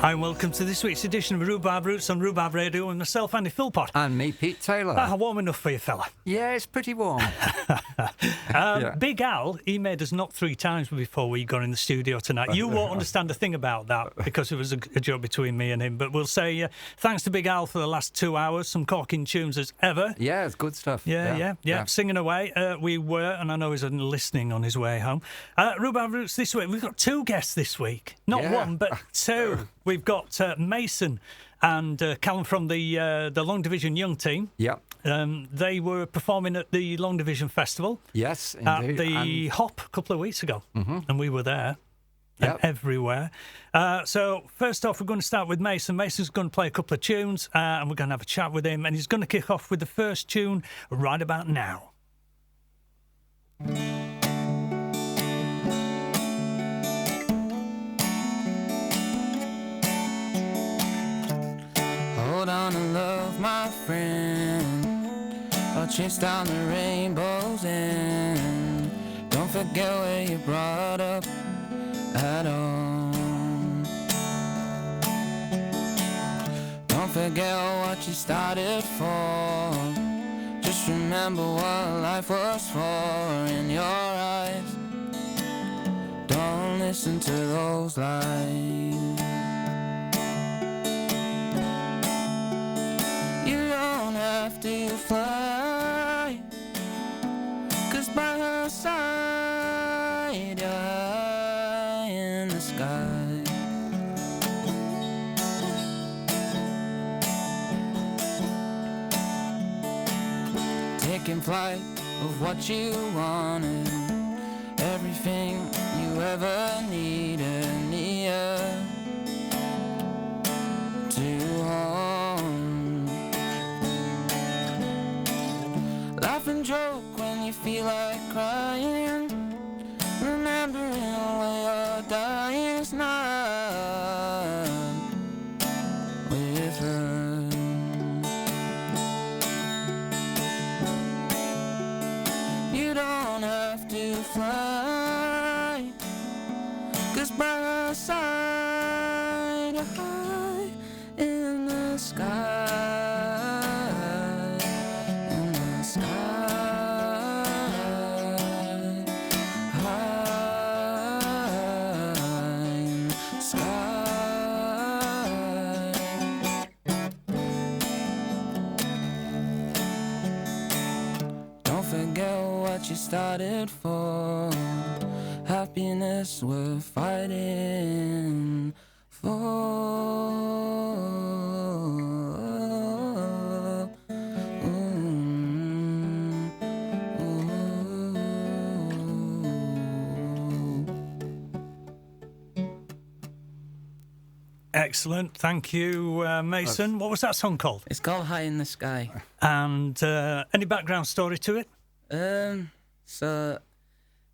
Hi, and welcome to this week's edition of Rhubarb Roots on Rhubarb Radio with myself, Andy Philpott. And me, Pete Taylor. Warm enough for you, fella? Yeah, it's pretty warm. Big Al, he made us knock 3 times before we got in the studio tonight. You won't understand a thing about that because it was a joke between me and him. But we'll say thanks to Big Al for the last 2 hours. Some corking tunes as ever. Yeah, it's good stuff. Yeah. Singing away. We were, and I know he's listening on his way home. Rhubarb Roots this week. We've got 2 guests this week. Not one, but 2. We've got Mason and Calum from the Long Division Young team. Yeah. They were performing at the Long Division Festival. Yes, indeed. At the Hop a couple of weeks ago. Mm-hmm. And we were there. Yep. Everywhere. So first off, we're going to start with Mason. Mason's going to play a couple of tunes and we're going to have a chat with him. And he's going to kick off with the first tune right about now. Hold on and love, my friend. I'll chase down the rainbows and don't forget where you brought up at all. Don't forget what you started for. Just remember what life was for in your eyes. Don't listen to those lies. You don't have to fly, 'cause by her side you're high in the sky. Taking flight of what you wanted, everything you ever needed near to home. Laugh and joke when you feel like crying, remembering where you're dying is not with her. You don't have to fly, 'cause by her side you're high in the sky. You started for happiness we're fighting for. Excellent, thank you, Mason. What was that song called? It's called High in the Sky. And any background story to it? So,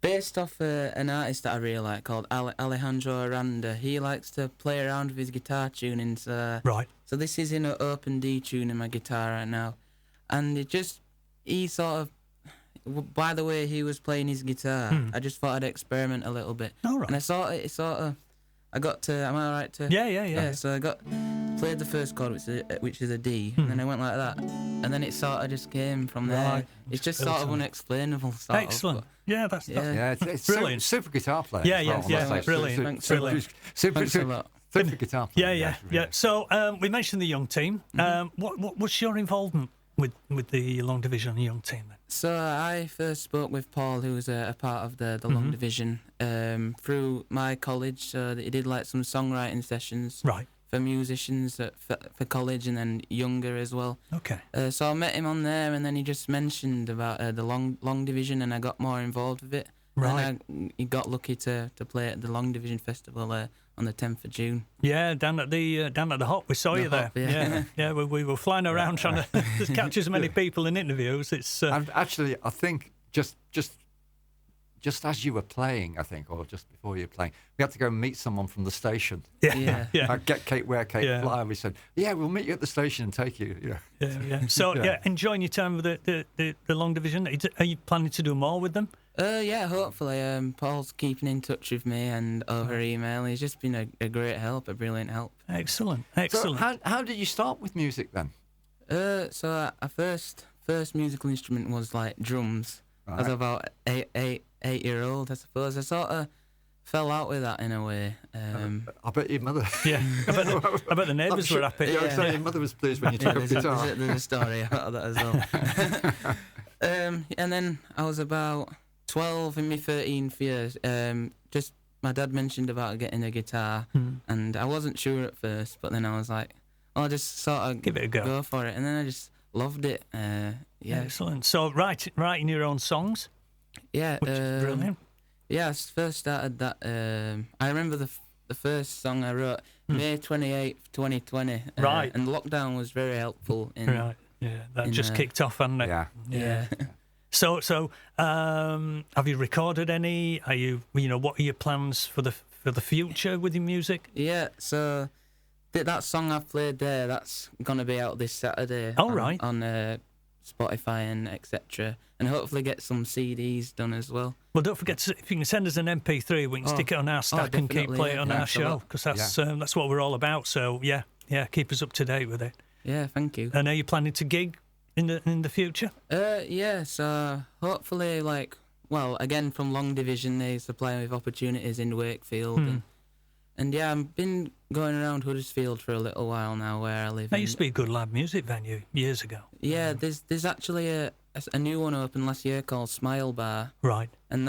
based off an artist that I really like called Alejandro Aranda. He likes to play around with his guitar tunings. Right. So this is in an open D tune in my guitar right now. And he sort of, by the way he was playing his guitar, I just thought I'd experiment a little bit. All right. And I got to, am I alright to? Yeah. So I played the first chord, which is a D, and then I went like that, and then it sort of just came from there. Right. It's just sort of unexplainable. Sort Excellent. Of, That's it's brilliant. Super guitar player. Yeah, brilliant. Thanks a lot. Super guitar player. Yeah. So we mentioned the young team. What's your involvement with the Long Division young team then? So I first spoke with Paul, who was a part of the Long Division, through my college. So he did like some songwriting sessions for musicians for college and then younger as well. Okay. So I met him on there, and then he just mentioned about the Long Division, and I got more involved with it. Right. And he got lucky to play at the Long Division Festival on the 10th of June. Yeah, down at the Hop, we saw you there. Yeah. We were flying around trying to catch as many people in interviews. It's and actually, I think just as you were playing, I think, or just before you were playing, we had to go and meet someone from the station. Yeah. Get Kate, where Kate fly. We said, we'll meet you at the station and take you. Yeah. So enjoying your time with the Long Division. Are you planning to do more with them? Yeah, hopefully. Paul's keeping in touch with me and over email. He's just been a great help, a brilliant help. Excellent. So how did you start with music then? So our first musical instrument was like drums. Right. I was about 8-year-old, I suppose. I sort of fell out with that in a way. I bet your mother. Yeah, I bet the neighbours were happy. Yeah, so your mother was pleased when you took up guitar. There's a story about that as well. And then I was about 12 in my 13th year. Just my dad mentioned about getting a guitar, and I wasn't sure at first, but then I was like, I'll just sort of give it a go for it, and then I just loved it. Yeah, excellent. So writing your own songs. Yeah, which is brilliant. Yeah, I first started that. I remember the first song I wrote, May 28th, 2020. Right. And lockdown was very helpful. Right. Yeah, that just kicked off, hadn't it? Yeah. So, have you recorded any? Are you what are your plans for the future with your music? Yeah. So that song I've played there, that's gonna be out this Saturday. Oh, right. On Spotify and etc. And hopefully get some CDs done as well. Well, don't forget if you can send us an MP3, we can stick it on our stack and keep playing it on our show, because that's what we're all about. So yeah, keep us up to date with it. Yeah, thank you. And are you planning to gig in the future? Yeah. So hopefully, again from Long Division, they supply me with opportunities in Wakefield. And yeah, I've been going around Huddersfield for a little while now, where I live. That used to be a good live music venue years ago. Yeah, there's actually a new one opened last year called Smile Bar. Right. And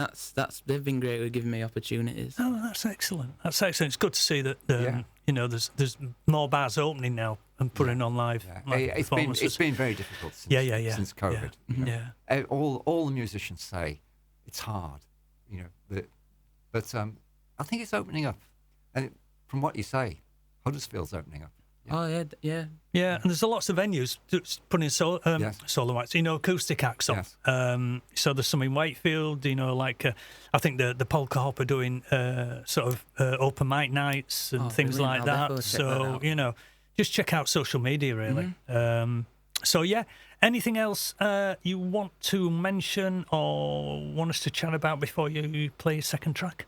they've been great with giving me opportunities. Oh, that's excellent. It's good to see that there's more bars opening now and putting on live performances. It's been very difficult since COVID. Yeah. All the musicians say it's hard, but I think it's opening up. And from what you say, Huddersfield's opening up. Yeah. Oh, yeah. Yeah, and there's lots of venues putting solo acts, acoustic acts on. Yes. So there's some in Wakefield, I think the Polka Hop are doing open mic nights and things like that. So, just check out social media, really. So, yeah, anything else you want to mention or want us to chat about before you play your second track?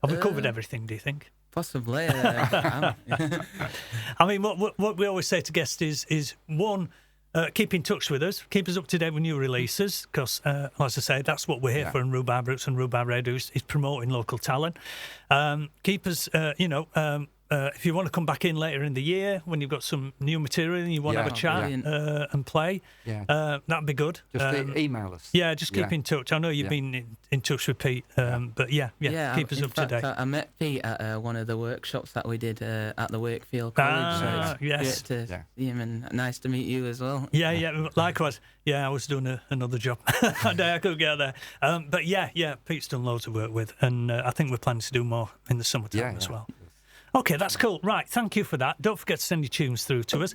Have we covered everything, do you think? Possibly. I mean, what we always say to guests is one, keep in touch with us, keep us up to date with new releases, because, as I say, that's what we're here for in Rhubarb Roots and Rhubarb Radio is promoting local talent. Keep us, if you want to come back in later in the year when you've got some new material and you want to have a chat and play, that'd be good. Just email us. Yeah, just keep in touch. I know you've been in touch with Pete, but keep us up to date. I met Pete at one of the workshops that we did at the Wakefield College. So it's great to see him, and nice to meet you as well. Yeah, likewise. Yeah, I was doing another job. I couldn't get there. But Pete's done loads of work with, and I think we're planning to do more in the summertime as well. Okay, that's cool. Right, thank you for that. Don't forget to send your tunes through to us.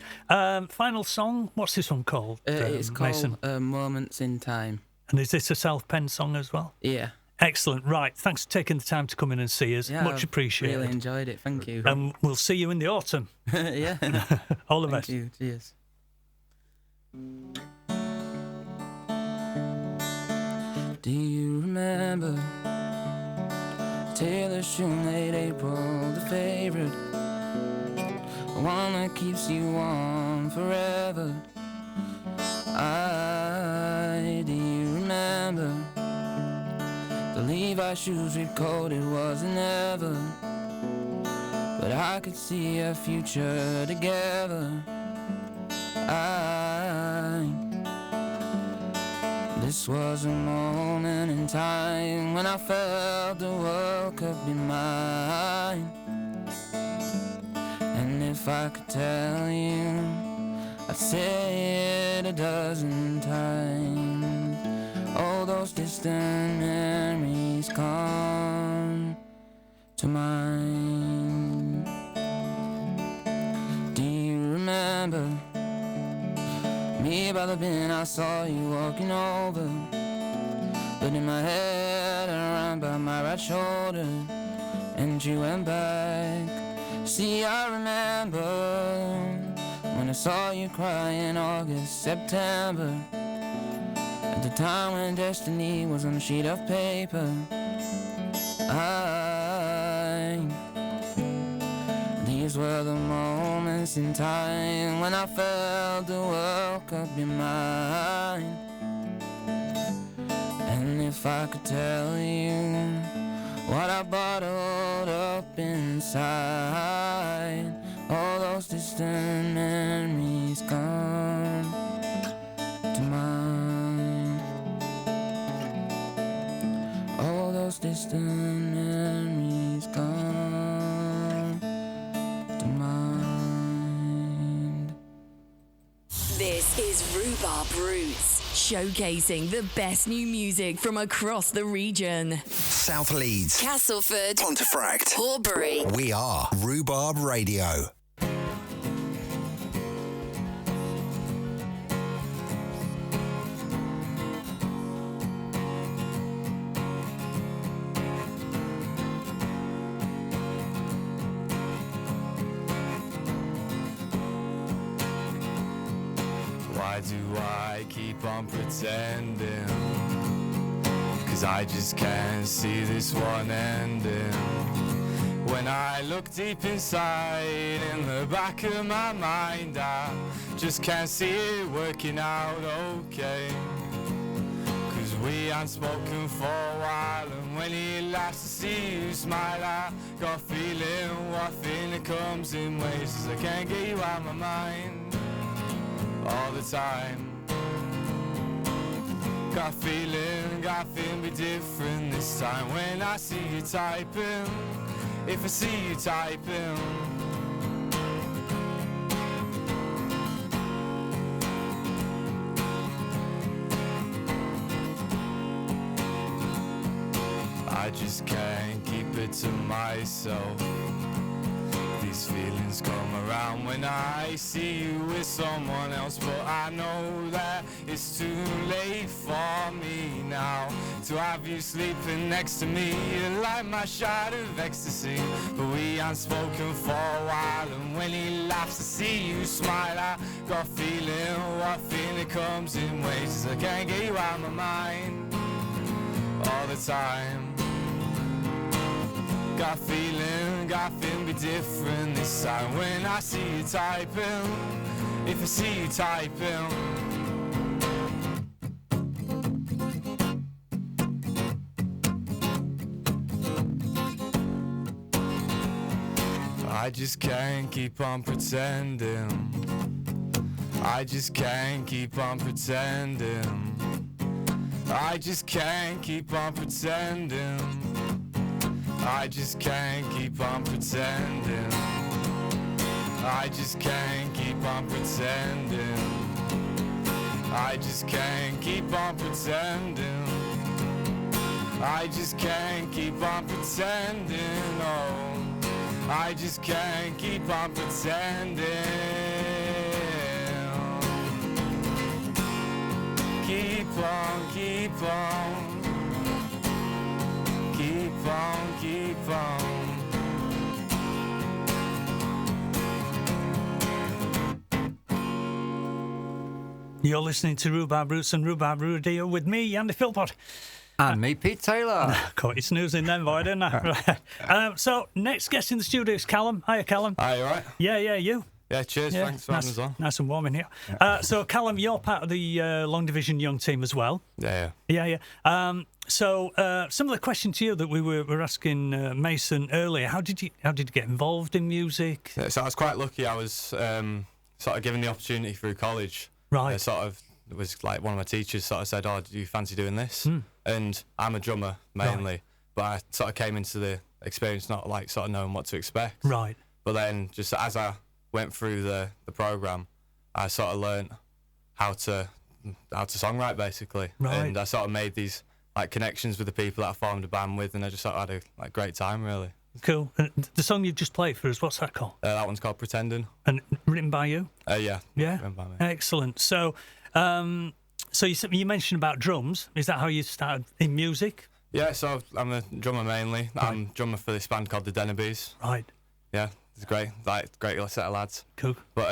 Final song, what's this one called? It's Mason? called Moments in Time. And is this a self-penned song as well? Yeah. Excellent. Right, thanks for taking the time to come in and see us. Much appreciated. Really enjoyed it, thank you. And we'll see you in the autumn. Yeah. All the best. Thank you, cheers. Do you remember Taylor Shoe, late April, the favorite, the one that keeps you warm forever? Do you remember the Levi shoes we coated wasn't ever, but I could see a future together. This was a moment in time when I felt the world could be mine. And if I could tell you, I'd say it a dozen times. All those distant memories come to mind. Do you remember me by the bin? I saw you walking over, putting my head around by my right shoulder, and you went back. See, I remember when I saw you cry in August, September, at the time when destiny was on a sheet of The These were the moments in time when I felt the world could be mine. And if I could tell you what I bottled up inside, all those distant memories come to mind. All those distant memories come to mind. This is Rhubarb Roots, showcasing the best new music from across the region. South Leeds, Castleford, Pontefract, Horbury. We are Rhubarb Radio. Why do I keep on pretending? 'Cause I just can't see this one ending. When I look deep inside, in the back of my mind, I just can't see it working out okay. 'Cause we ain't spoken for a while, and when he laughs to see you smile, I got a feeling, what feeling comes in waves, 'cause I can't get you out of my mind all the time. Got a feeling be different this time when I see you typing. If I see you typing, I just can't keep it to myself. These feelings come around when I see you with someone else, but I know that it's too late for me now to have you sleeping next to me. You're like my shot of ecstasy, but we ain't spoken for a while, and when he laughs to see you smile, I got a feeling, what feeling comes in waves, I can't get you out of my mind all the time. Got a feeling be different this time when I see you typing. If I see you typing, I just can't keep on pretending. I just can't keep on pretending. I just can't keep on pretending. I just can't keep on pretending. I just can't keep on pretending. I just can't keep on pretending. I just can't keep on pretending. Oh, I just can't keep on pretending. Keep on, keep on. Keep on, keep on. You're listening to Rhubarb Roots and Rhubarb Radio with me, Andy Philpott. And me, Pete Taylor. Caught you snoozing then, boy, didn't I? So, next guest in the studio is Calum. Hiya, Calum. Hi, you alright? Yeah, you. Yeah, cheers, Yeah, thanks for having us on. Nice and warm in here. So, Calum, you're part of the Long Division Young team as well. Yeah. So, similar question to you that we were asking Mason earlier. How did you get involved in music? Yeah, so I was quite lucky. I was sort of given the opportunity through college. Right. It was like one of my teachers sort of said, "Oh, do you fancy doing this?" And I'm a drummer mainly, Right. but I sort of came into the experience not like sort of knowing what to expect. Right. But then just as I went through the program, I sort of learnt how to songwrite basically. Right. And I sort of made these like connections with the people that I formed a band with, and I just sort of had a great time really. Cool. And the song you've just played for us, what's that called? That one's called Pretending. And written by you? Yeah. Yeah. Written by me. Excellent. So, you mentioned about drums. Is that how you started in music? Yeah, so I'm a drummer mainly. Right. I'm drummer for this band called the Dennerbys. Right. Yeah, it's great little set of lads. Cool. But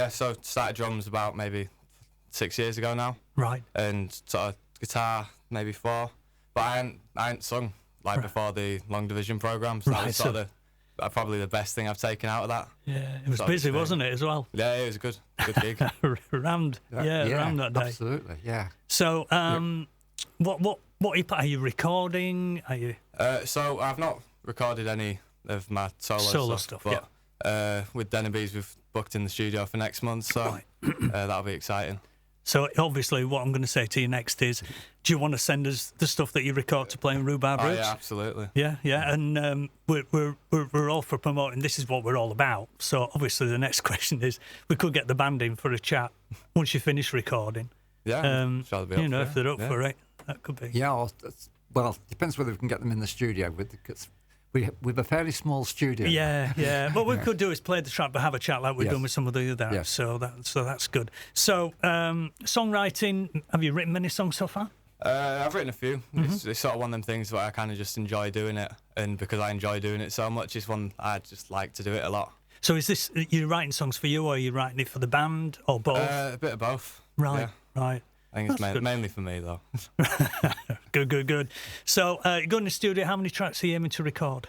so started drums about maybe 6 years ago now. Right. And sort of guitar maybe 4. But I ain't sung Right. before the Long Division programme. So that Right, was sort so- of probably the best thing I've taken out of that. Yeah, it was busy, wasn't it, as well? Yeah, it was a good gig. Rammed that day. Absolutely, yeah. So, what are you recording? Are you? So I've not recorded any of my solo stuff, but with Denneby's we've booked in the studio for next month, so that'll be exciting. So obviously, what I'm going to say to you next is, do you want to send us the stuff that you record to play in Rhubarb Roots? Yeah, absolutely. Yeah, and we're all for promoting. This is what we're all about. So obviously, the next question is, we could get the band in for a chat once you finish recording. Yeah, if they're up for it, that could be. Yeah, well, depends whether we can get them in the studio because we've a fairly small studio. Yeah. What we could do is play the track, but have a chat like we've done with some of the other acts. So that's good. So songwriting, have you written many songs so far? I've written a few. It's sort of one of them things where I kind of just enjoy doing it, and because I enjoy doing it so much, it's one I just like to do it a lot. So is this, you writing songs for you, or are you writing it for the band, or both? A bit of both. Right. I think it's mainly for me, though. Good. So, you go in the studio, how many tracks are you aiming to record?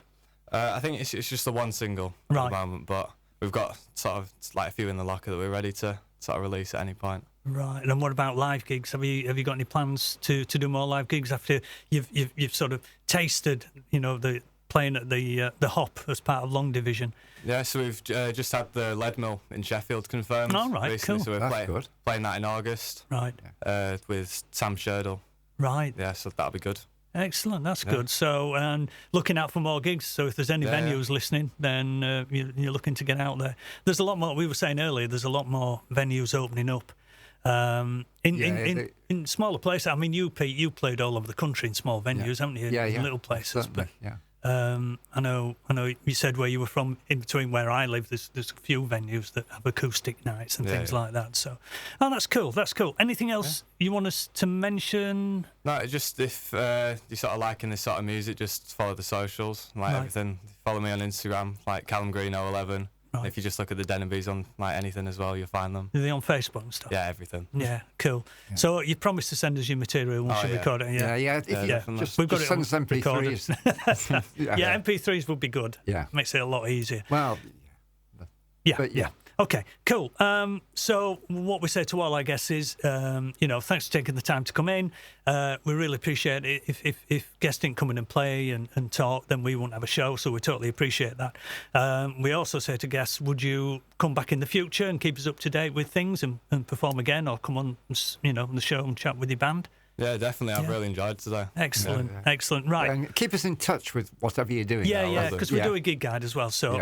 I think it's just the one single at the moment, but we've got sort of like a few in the locker that we're ready to sort of release at any point. Right. And what about live gigs? Have you got any plans to do more live gigs after you've sort of tasted, the playing at the Hop as part of Long Division? Yeah, so we've just had the Lead Mill in Sheffield confirmed. Oh, right, recently, cool. So we're playing that in August. Right. With Sam Sherdle. Right. Yeah, so that'll be good. Excellent, that's good. So, and looking out for more gigs. So, if there's any venues listening, then you're looking to get out there. There's a lot more. We were saying earlier, there's a lot more venues opening up in smaller places. I mean, you played all over the country in small venues, haven't you? Yeah, in little places. But yeah. I know. You said where you were from. In between where I live, there's a few venues that have acoustic nights and things like that. So, that's cool. Anything else you want us to mention? No, just if you're sort of liking this sort of music, just follow the socials, everything. Follow me on Instagram, like Calum Green 011. Right. If you just look at the Denneby's on anything as well, you'll find them. Are they on Facebook and stuff? Yeah, everything. Yeah, cool. Yeah. So you promised to send us your material once you record it. Yeah. We've got send us MP3s. MP3s would be good. Yeah, makes it a lot easier. Well, yeah. Okay, cool. So what we say to all our guests is, thanks for taking the time to come in. We really appreciate it. If guests didn't come in and play and talk, then we wouldn't have a show, so we totally appreciate that. We also say to guests, would you come back in the future and keep us up to date with things and perform again, or come on, on the show and chat with your band? Yeah, definitely. I've really enjoyed today. Excellent. Right. And keep us in touch with whatever you're doing. Yeah, because we do a gig guide as well. So,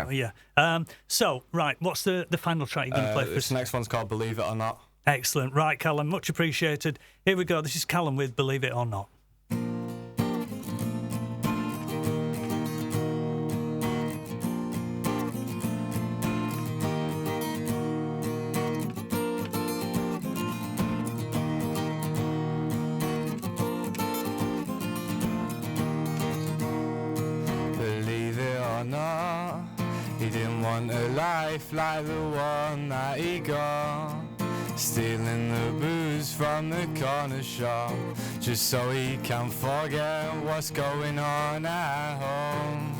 right, what's the final track you're going to play for us? This next one's called Believe It or Not. Excellent. Right, Calum, much appreciated. Here we go. This is Calum with Believe It or Not. A life like the one that he got, stealing the booze from the corner shop, just so he can forget what's going on at home.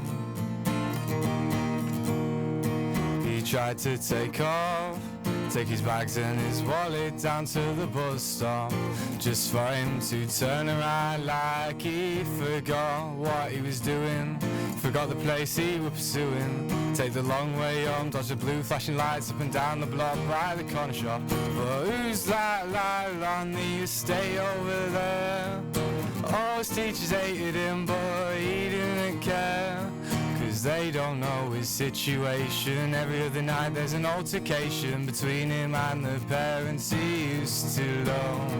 He tried to take his bags and his wallet down to the bus stop, just for him to turn around like he forgot what he was doing, forgot the place he was pursuing. Take the long way home, dodge the blue flashing lights up and down the block by the corner shop. But who's that lad on the estate over there? All his teachers hated him, but he didn't care, 'cause they don't know his situation. Every other night there's an altercation between him and the parents he used to love.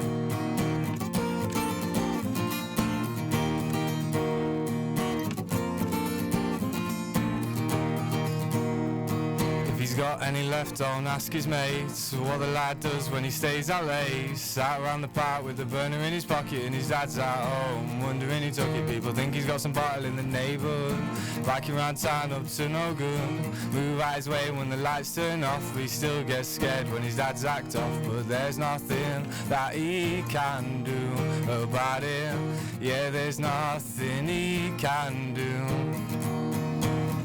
Got any left, don't ask his mates what the lad does when he stays out late. Sat around the park with the burner in his pocket and his dad's at home, wondering who took it. People think he's got some bottle in the neighbourhood, biking around town up to no good. Move out his way when the lights turn off, but he still gets scared when his dad's act off. But there's nothing that he can do about it. Yeah, there's nothing he can do.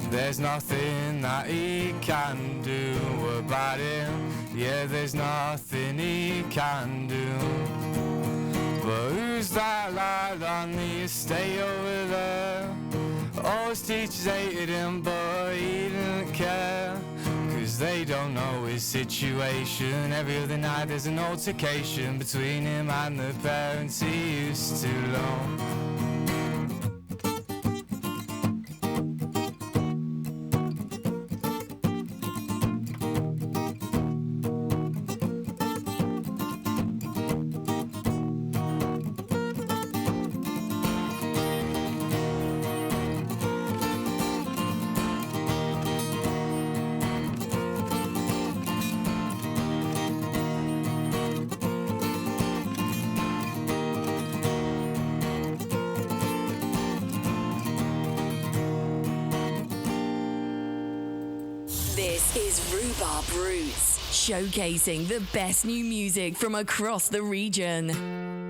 There's nothing that he can do about it. Yeah, there's nothing he can do. But who's that lad on the estate over there? All his teachers hated him, but he didn't care. 'Cause they don't know his situation. Every other night there's an altercation between him and the parents he used to loan. This is Rhubarb Roots, showcasing the best new music from across the region.